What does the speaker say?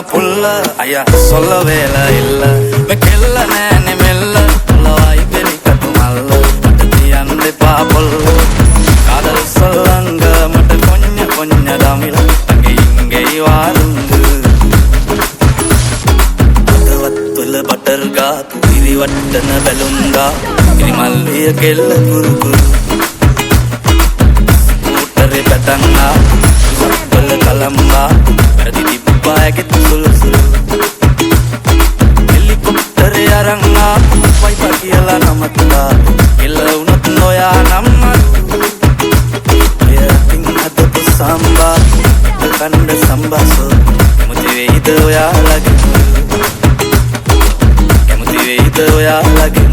පුල්ල අය සොල්ල වේල ඉල්ල මේ කෙල්ල නෑනේ මෙල්ල ලවයි බෙලි කටු මල්ල මට කියන්න එපා පොල්ල කාදල් සොල්ලංග මට කොඤ්ඤ කොඤ්ඤ දමිල අගේ වාරුංග අතවත්වල බටර් ගා පුරිරි වට්ටන බැලුංගා ඉරිමල්ලිය කෙල්ල කුරු කුරු ස්කූටරේ පැටන්නා වල කලම්බා වැඩි තිබ්බාගේ තුසුල් සුල් හෙලිකොප්ටරේ අරංගා වයිපා කියලා නමත්තා කෙල්ල උනත් නොයා නම්ම එයකින් හදපු සම්බා කණ්ඩ සම්බාසෝ කැමති වෙයිද ඔයාලගේ කැමති වෙයිද ඔයාලගේ